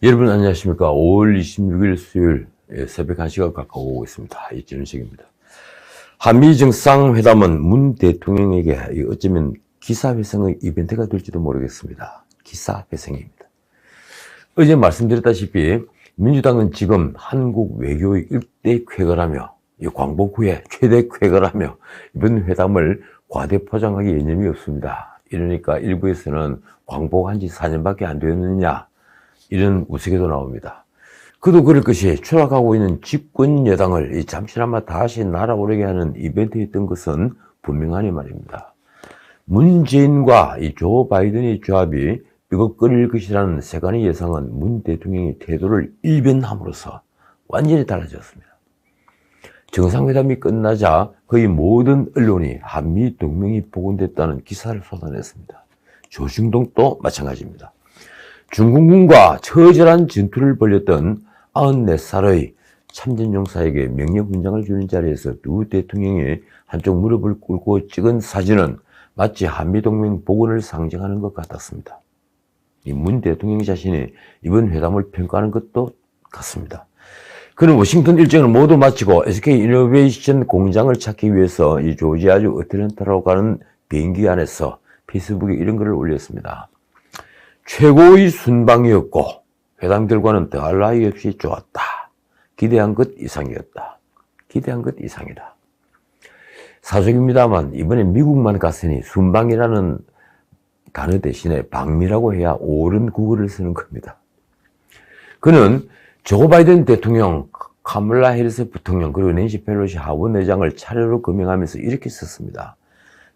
여러분 안녕하십니까. 5월 26일 수요일 새벽 1시가 가까워오고 있습니다. 이진우식입니다. 한미 정상회담은 문 대통령에게 어쩌면 기사회생의 이벤트가 될지도 모르겠습니다. 기사회생입니다. 어제 말씀드렸다시피 민주당은 지금 한국 외교의 일대 쾌거라며 광복 후에 최대 쾌거라며 이번 회담을 과대 포장하기 여념이 없습니다. 이러니까 일부에서는 광복한 지 4년밖에 안 되었느냐 이런 우스개도 나옵니다. 그도 그럴 것이 추락하고 있는 집권 여당을 잠시나마 다시 날아오르게 하는 이벤트였던 것은 분명하니 말입니다. 문재인과 조 바이든의 조합이 삐걱거릴 것이라는 세간의 예상은 문 대통령의 태도를 일변함으로써 완전히 달라졌습니다. 정상회담이 끝나자 거의 모든 언론이 한미 동맹이 복원됐다는 기사를 쏟아냈습니다. 조중동도 마찬가지입니다. 중국군과 처절한 전투를 벌였던 94살의 참전용사에게 명예훈장을 주는 자리에서 두 대통령이 한쪽 무릎을 꿇고 찍은 사진은 마치 한미동맹 복원을 상징하는 것 같았습니다. 이 문 대통령 자신이 이번 회담을 평가하는 것도 같습니다. 그는 워싱턴 일정을 모두 마치고 SK 이노베이션 공장을 찾기 위해서 이 조지아주 어틀랜타로 가는 비행기 안에서 페이스북에 이런 글을 올렸습니다. 최고의 순방이었고 회담 결과는 더할 나위 없이 좋았다. 기대한 것 이상이었다. 기대한 것 이상이다. 사족입니다만 이번에 미국만 갔으니 순방이라는 단어 대신에 방미라고 해야 옳은 국어를 쓰는 겁니다. 그는 조 바이든 대통령, 카멀라 해리스 부통령 그리고 낸시 펠로시 하원 의장을 차례로 거명하면서 이렇게 썼습니다.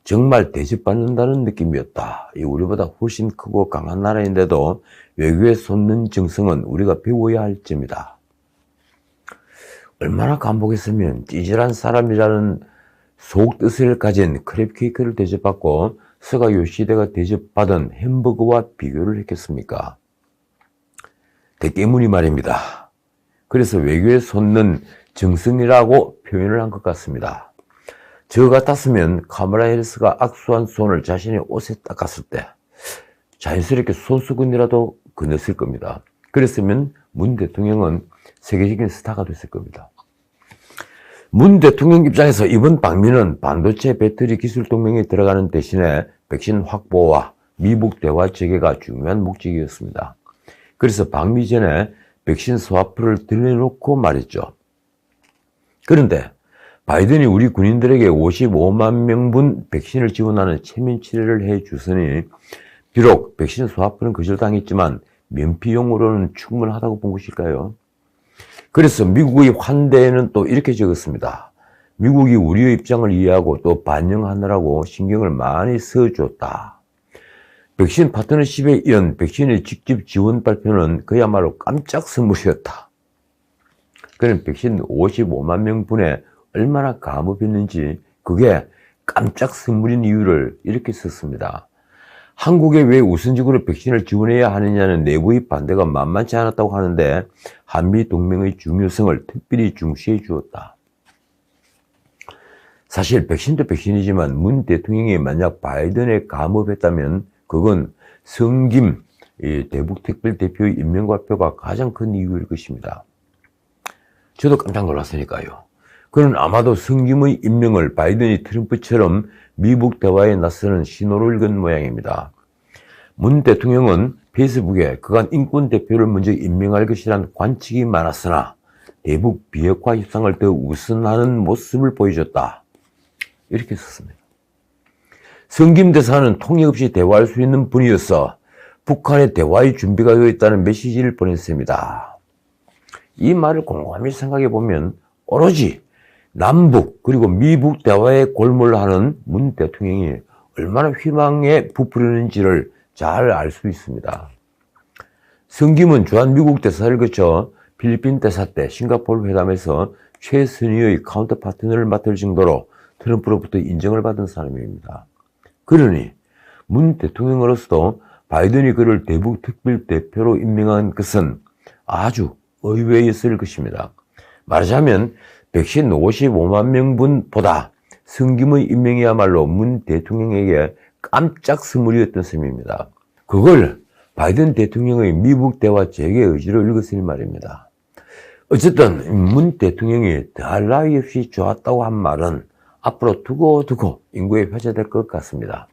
정말 대접받는다는 느낌이었다. 우리보다 훨씬 크고 강한 나라인데도 외교에 솟는 정성은 우리가 배워야 할 점이다. 얼마나 감복했으면 찌질한 사람이라는 속뜻을 가진 크랩 케이크를 대접받고 스가 요시히데가 대접받은 햄버거와 비교를 했겠습니까? 대깨문이 말입니다. 그래서 외교에 솟는 정성이라고 표현을 한 것 같습니다. 저 같았으면 카멀라 해리스가 악수한 손을 자신의 옷에 닦았을 때 자연스럽게 손수건이라도 건넸을 겁니다. 그랬으면 문 대통령은 세계적인 스타가 됐을 겁니다. 문 대통령 입장에서 이번 방미는 반도체 배터리 기술 동맹에 들어가는 대신에 백신 확보와 미북 대화 재개가 중요한 목적이었습니다. 그래서 방미 전에 백신 스와프를 들여놓고 말했죠. 그런데 바이든이 우리 군인들에게 55만 명분 백신을 지원하는 체면 치레를 해 주서니 비록 백신 스와프는 거절당했지만 면피용으로는 충분하다고 본 것일까요? 그래서 미국의 환대에는 또 이렇게 적었습니다. 미국이 우리의 입장을 이해하고 또 반영하느라고 신경을 많이 써줬다. 백신 파트너십에 이은 백신의 직접 지원 발표는 그야말로 깜짝 선물이었다. 그는 백신 55만 명분에 얼마나 감업했는지 그게 깜짝 선물인 이유를 이렇게 썼습니다. 한국에 왜 우선적으로 백신을 지원해야 하느냐는 내부의 반대가 만만치 않았다고 하는데 한미 동맹의 중요성을 특별히 중시해 주었다. 사실 백신도 백신이지만 문 대통령이 만약 바이든에 감업했다면 그건 성김 대북특별대표의 임명 발표가 가장 큰 이유일 것입니다. 저도 깜짝 놀랐으니까요. 그는 아마도 성김의 임명을 바이든이 트럼프처럼 미북 대화에 나서는 신호를 읽은 모양입니다. 문 대통령은 페이스북에 그간 인권 대표를 먼저 임명할 것이란 관측이 많았으나 대북 비핵화 협상을 더 우선하는 모습을 보여줬다. 이렇게 썼습니다. 성김 대사는 통역 없이 대화할 수 있는 분이어서 북한의 대화의 준비가 되어 있다는 메시지를 보냈습니다. 이 말을 곰곰이 생각해 보면 오로지 남북 그리고 미북 대화에 골몰하는 문 대통령이 얼마나 희망에 부풀리는지를 잘 알 수 있습니다. 성김은 주한 미국 대사를 거쳐 필리핀 대사 때 싱가포르 회담에서 최선의의 카운터 파트너를 맡을 정도로 트럼프로부터 인정을 받은 사람입니다. 그러니 문 대통령으로서도 바이든이 그를 대북 특별 대표로 임명한 것은 아주 의외였을 것입니다. 말하자면 백신 55만 명분보다 성김의 임명이야말로 문 대통령에게 깜짝 선물이었던 셈입니다. 그걸 바이든 대통령의 미국 대화 재개 의지를 읽었으니 말입니다. 어쨌든 문 대통령이 더할 나위 없이 좋았다고 한 말은 앞으로 두고두고 인구에 회자될 것 같습니다.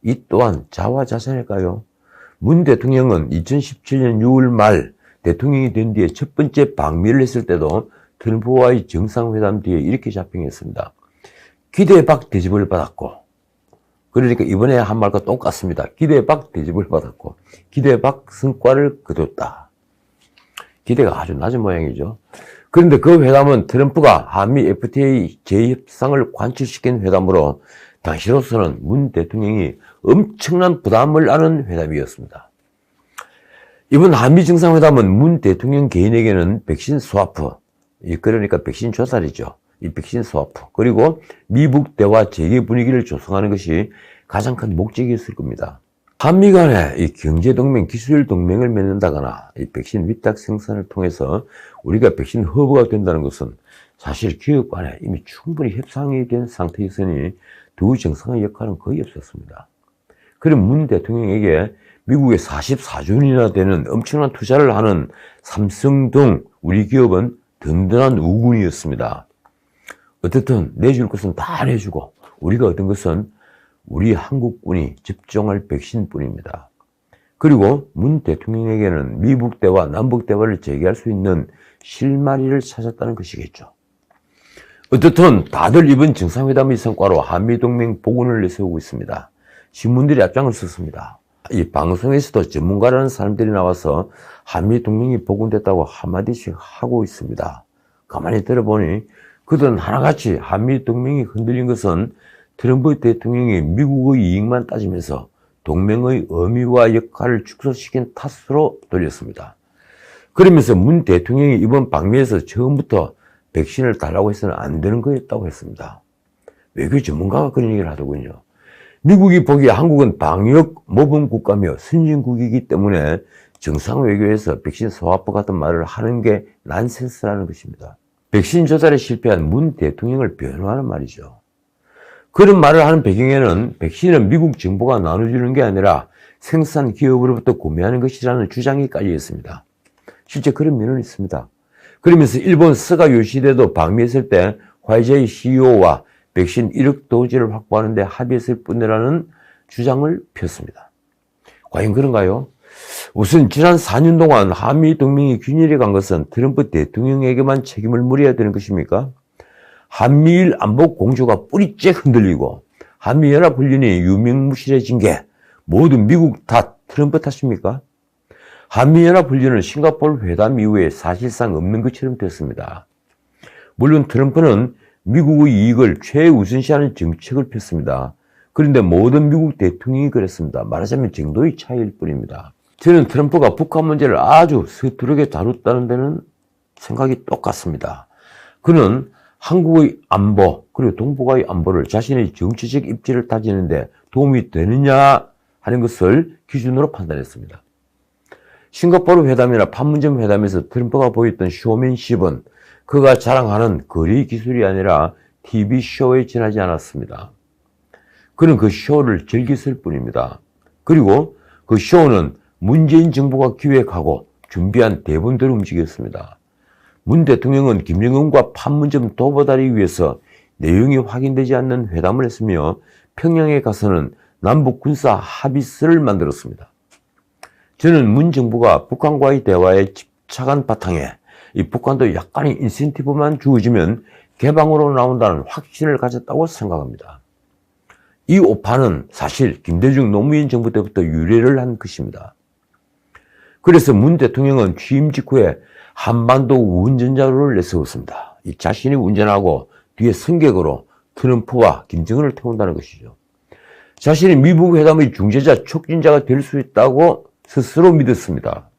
이 또한 자화자찬일까요? 문 대통령은 2017년 6월 말 대통령이 된 뒤에 첫 번째 방미를 했을 때도 트럼프와의 정상회담 뒤에 이렇게 자평했습니다. 기대에 박 대접을 받았고, 그러니까 이번에 한 말과 똑같습니다. 기대에 박 대접을 받았고, 기대에 박 성과를 거뒀다. 기대가 아주 낮은 모양이죠. 그런데 그 회담은 트럼프가 한미 FTA 재협상을 관철시킨 회담으로 당시로서는 문 대통령이 엄청난 부담을 안은 회담이었습니다. 이번 한미 정상회담은 문 대통령 개인에게는 백신 스와프, 그러니까 백신 조달이죠. 이 백신 스와프, 그리고 미국 대화 재개 분위기를 조성하는 것이 가장 큰 목적이었을 겁니다. 한미 간의 이 경제동맹, 기술동맹을 맺는다거나 이 백신 위탁 생산을 통해서 우리가 백신 허브가 된다는 것은 사실 기업 간에 이미 충분히 협상이 된 상태였으니 두 정상의 역할은 거의 없었습니다. 그럼 문 대통령에게 미국의 44조 원이나 되는 엄청난 투자를 하는 삼성 등 우리 기업은 든든한 우군이었습니다. 어쨌든 내줄 것은 다 내주고 우리가 얻은 것은 우리 한국군이 접종할 백신뿐입니다. 그리고 문 대통령에게는 미국 대화, 남북 대화를 재개할 수 있는 실마리를 찾았다는 것이겠죠. 어쨌든 다들 이번 정상회담의 성과로 한미동맹 복원을 내세우고 있습니다. 신문들이 앞장을 섰습니다. 이 방송에서도 전문가라는 사람들이 나와서 한미동맹이 복원됐다고 한마디씩 하고 있습니다. 가만히 들어보니 그들은 하나같이 한미동맹이 흔들린 것은 트럼프 대통령이 미국의 이익만 따지면서 동맹의 의미와 역할을 축소시킨 탓으로 돌렸습니다. 그러면서 문 대통령이 이번 방미에서 처음부터 백신을 달라고 해서는 안 되는 거였다고 했습니다. 외교 전문가가 그런 얘기를 하더군요. 미국이 보기에 한국은 방역 모범 국가며 선진국이기 때문에 정상 외교에서 백신 스와프 같은 말을 하는 게 난센스라는 것입니다. 백신 조달에 실패한 문 대통령을 변호하는 말이죠. 그런 말을 하는 배경에는 백신은 미국 정부가 나눠주는 게 아니라 생산 기업으로부터 구매하는 것이라는 주장이 깔려 있습니다. 실제 그런 면은 있습니다. 그러면서 일본 스가 요시히데도 방미했을 때 화이자의 CEO와 백신 1억 도지를 확보하는 데 합의했을 뿐이라는 주장을 폈습니다. 과연 그런가요? 우선 지난 4년 동안 한미 동맹이 균열해 간 것은 트럼프 대통령에게만 책임을 물어야 되는 것입니까? 한미일 안보 공조가 뿌리째 흔들리고 한미연합훈련이 유명무실해진 게 모두 미국 탓, 트럼프 탓입니까? 한미연합훈련은 싱가포르 회담 이후에 사실상 없는 것처럼 됐습니다. 물론 트럼프는 미국의 이익을 최우선시하는 정책을 폈습니다. 그런데 모든 미국 대통령이 그랬습니다. 말하자면 정도의 차이일 뿐입니다. 저는 트럼프가 북한 문제를 아주 서투르게 다뤘다는 데는 생각이 똑같습니다. 그는 한국의 안보 그리고 동북아의 안보를 자신의 정치적 입지를 다지는데 도움이 되느냐 하는 것을 기준으로 판단했습니다. 싱가포르 회담이나 판문점 회담에서 트럼프가 보였던 쇼맨십은 그가 자랑하는 거리 기술이 아니라 TV쇼에 지나지 않았습니다. 그는 그 쇼를 즐겼을 뿐입니다. 그리고 그 쇼는 문재인 정부가 기획하고 준비한 대본대로 움직였습니다. 문 대통령은 김정은과 판문점 도보다리 위해서 내용이 확인되지 않는 회담을 했으며 평양에 가서는 남북 군사 합의서를 만들었습니다. 저는 문 정부가 북한과의 대화에 집착한 바탕에 이 북한도 약간의 인센티브만 주어지면 개방으로 나온다는 확신을 가졌다고 생각합니다. 이 오판은 사실 김대중 노무현 정부 때부터 유래를 한 것입니다. 그래서 문 대통령은 취임 직후에 한반도 운전자로를 내세웠습니다. 이 자신이 운전하고 뒤에 승객으로 트럼프와 김정은을 태운다는 것이죠. 자신이 미국 회담의 중재자, 촉진자가 될 수 있다고 스스로 믿었습니다.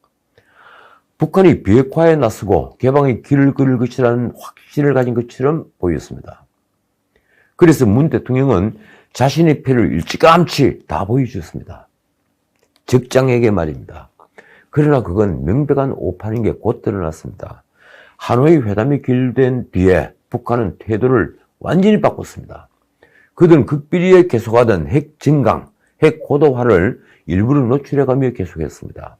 북한이 비핵화에 나서고 개방의 길을 걸을 것이라는 확신을 가진 것처럼 보였습니다. 그래서 문 대통령은 자신의 패를 일찌감치 다 보여주었습니다. 적장에게 말입니다. 그러나 그건 명백한 오판인 게 곧 드러났습니다. 하노이 회담이 결된 뒤에 북한은 태도를 완전히 바꿨습니다. 그들은 극비리에 계속하던 핵 증강, 핵 고도화를 일부러 노출해가며 계속했습니다.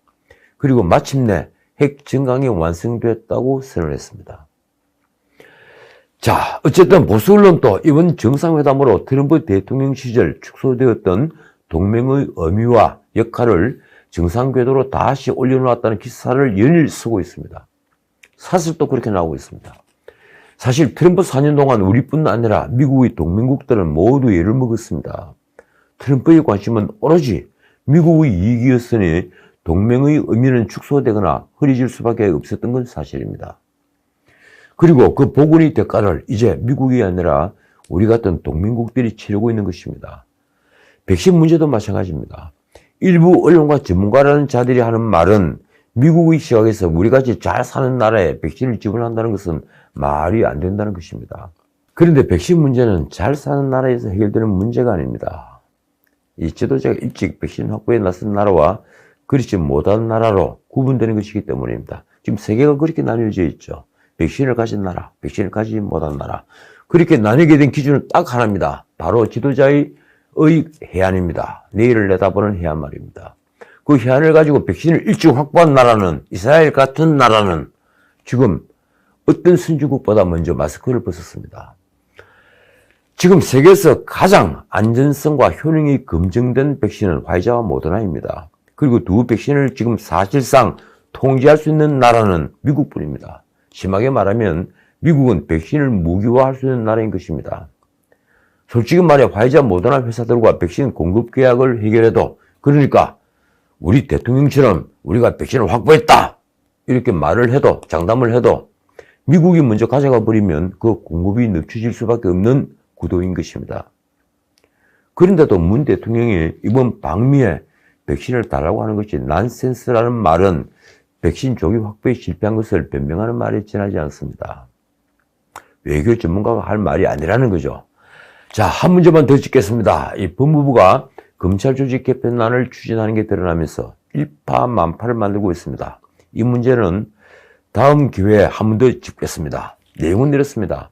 그리고 마침내 핵 정강이 완성됐다고 선언했습니다. 자, 어쨌든 보수 언론도 이번 정상회담으로 트럼프 대통령 시절 축소되었던 동맹의 의미와 역할을 정상 궤도로 다시 올려놓았다는 기사를 연일 쓰고 있습니다. 사실도 그렇게 나오고 있습니다. 사실 트럼프 4년 동안 우리뿐 아니라 미국의 동맹국들은 모두 예를 먹었습니다. 트럼프의 관심은 오로지 미국의 이익이었으니 동맹의 의미는 축소되거나 흐려질 수밖에 없었던 건 사실입니다. 그리고 그 복원의 대가를 이제 미국이 아니라 우리 같은 동맹국들이 치르고 있는 것입니다. 백신 문제도 마찬가지입니다. 일부 언론과 전문가라는 자들이 하는 말은 미국의 시각에서 우리같이 잘 사는 나라에 백신을 지원한다는 것은 말이 안 된다는 것입니다. 그런데 백신 문제는 잘 사는 나라에서 해결되는 문제가 아닙니다. 이 지도자가 일찍 백신 확보에 나선 나라와 그렇지 못한 나라로 구분되는 것이기 때문입니다. 지금 세계가 그렇게 나뉘어져 있죠. 백신을 가진 나라, 백신을 가지지 못한 나라. 그렇게 나뉘게 된 기준은 딱 하나입니다. 바로 지도자의 해안입니다. 내일을 내다보는 해안 말입니다. 그 해안을 가지고 백신을 일찍 확보한 나라는, 이스라엘 같은 나라는 지금 어떤 선진국보다 먼저 마스크를 벗었습니다. 지금 세계에서 가장 안전성과 효능이 검증된 백신은 화이자와 모더나입니다. 그리고 두 백신을 지금 사실상 통제할 수 있는 나라는 미국뿐입니다. 심하게 말하면 미국은 백신을 무기화할 수 있는 나라인 것입니다. 솔직히 말해 화이자 모더나 회사들과 백신 공급 계약을 해결해도, 그러니까 우리 대통령처럼 우리가 백신을 확보했다 이렇게 말을 해도, 장담을 해도 미국이 먼저 가져가 버리면 그 공급이 늦춰질 수밖에 없는 구도인 것입니다. 그런데도 문 대통령이 이번 방미에 백신을 달라고 하는 것이 난센스라는 말은 백신 조기 확보에 실패한 것을 변명하는 말에 지나지 않습니다. 외교 전문가가 할 말이 아니라는 거죠. 자, 한 문제만 더 짚겠습니다. 이 법무부가 검찰 조직 개편안을 추진하는 게 드러나면서 일파만파를 만들고 있습니다. 이 문제는 다음 기회에 한 번 더 짚겠습니다. 내용은 이렇습니다.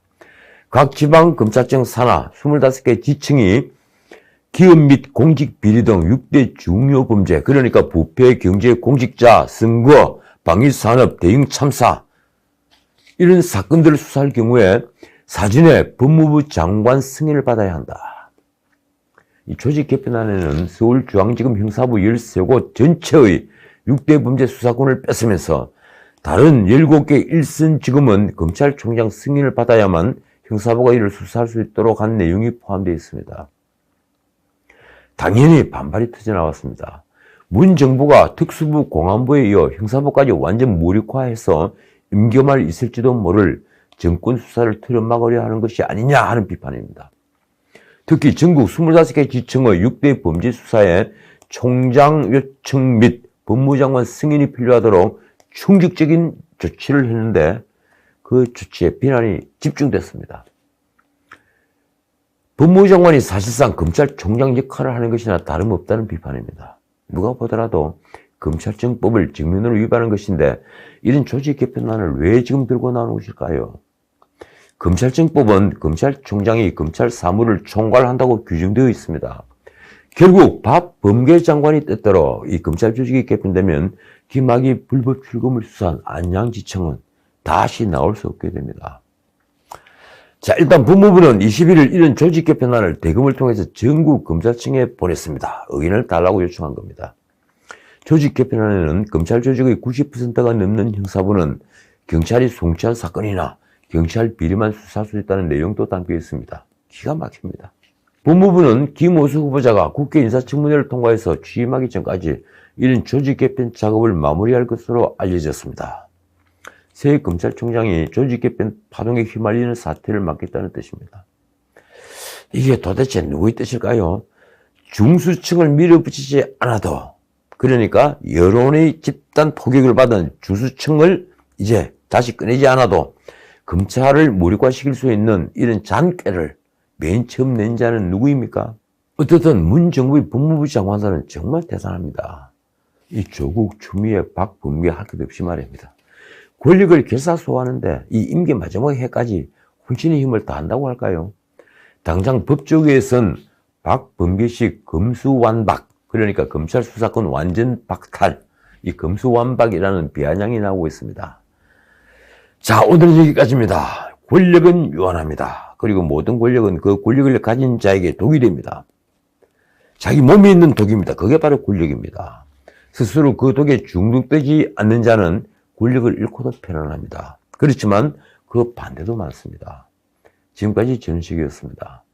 각 지방검찰청 산하 25개 지청이 기업 및 공직 비리 등 6대 중요 범죄, 그러니까 부패, 경제, 공직자, 선거, 방위산업, 대응 참사 이런 사건들을 수사할 경우에 사전에 법무부 장관 승인을 받아야 한다. 이 조직 개편안에는 서울중앙지검 형사부 13곳 전체의 6대 범죄 수사권을 뺏으면서 다른 17개 일선 지검은 검찰총장 승인을 받아야만 형사부가 이를 수사할 수 있도록 한 내용이 포함되어 있습니다. 당연히 반발이 터져나왔습니다. 문 정부가 특수부 공안부에 이어 형사부까지 완전 무력화해서 임겸할 있을지도 모를 정권 수사를 틀어막으려 하는 것이 아니냐 하는 비판입니다. 특히 전국 25개 지청의 6대 범죄 수사에 총장 요청 및 법무장관 승인이 필요하도록 충격적인 조치를 했는데 그 조치에 비난이 집중됐습니다. 법무부 장관이 사실상 검찰총장 역할을 하는 것이나 다름없다는 비판입니다. 누가 보더라도 검찰청법을 정면으로 위반한 것인데 이런 조직 개편안을 왜 지금 들고 나오는 것일까요? 검찰청법은 검찰총장이 검찰 사무를 총괄한다고 규정되어 있습니다. 결국 박 범계장관이 뜻대로 이 검찰 조직이 개편되면 김학의 불법 출금을 수사한 안양지청은 다시 나올 수 없게 됩니다. 자, 일단 법무부는 21일 이런 조직 개편안을 대검을 통해서 전국 검찰청에 보냈습니다. 의견을 달라고 요청한 겁니다. 조직 개편안에는 검찰 조직의 90%가 넘는 형사부는 경찰이 송치한 사건이나 경찰 비리만 수사할 수 있다는 내용도 담겨 있습니다. 기가 막힙니다. 법무부는 김오수 후보자가 국회 인사청문회를 통과해서 취임하기 전까지 이런 조직 개편 작업을 마무리할 것으로 알려졌습니다. 새 검찰총장이 조직 개편 파동에 휘말리는 사태를 맡겠다는 뜻입니다. 이게 도대체 누구의 뜻일까요? 중수층을 밀어붙이지 않아도, 그러니까 여론의 집단 포격을 받은 중수층을 이제 다시 꺼내지 않아도 검찰을 무력화시킬 수 있는 이런 잔꾀를 맨 처음 낸 자는 누구입니까? 어떻든 문 정부의 법무부 장관사는 정말 대단합니다. 이 조국 추미애 박범계 할 것 없이 말입니다. 권력을 결사소화하는데 이 임기 마지막 해까지 혼신의 힘을 다한다고 할까요? 당장 법조계에선 박범계식 검수완박, 그러니까 검찰 수사권 완전 박탈, 이 검수완박이라는 비아냥이 나오고 있습니다. 자, 오늘은 여기까지입니다. 권력은 유한합니다. 그리고 모든 권력은 그 권력을 가진 자에게 독이 됩니다. 자기 몸에 있는 독입니다. 그게 바로 권력입니다. 스스로 그 독에 중독되지 않는 자는 권력을 잃고도 편안합니다. 그렇지만 그 반대도 많습니다. 지금까지 전식이었습니다.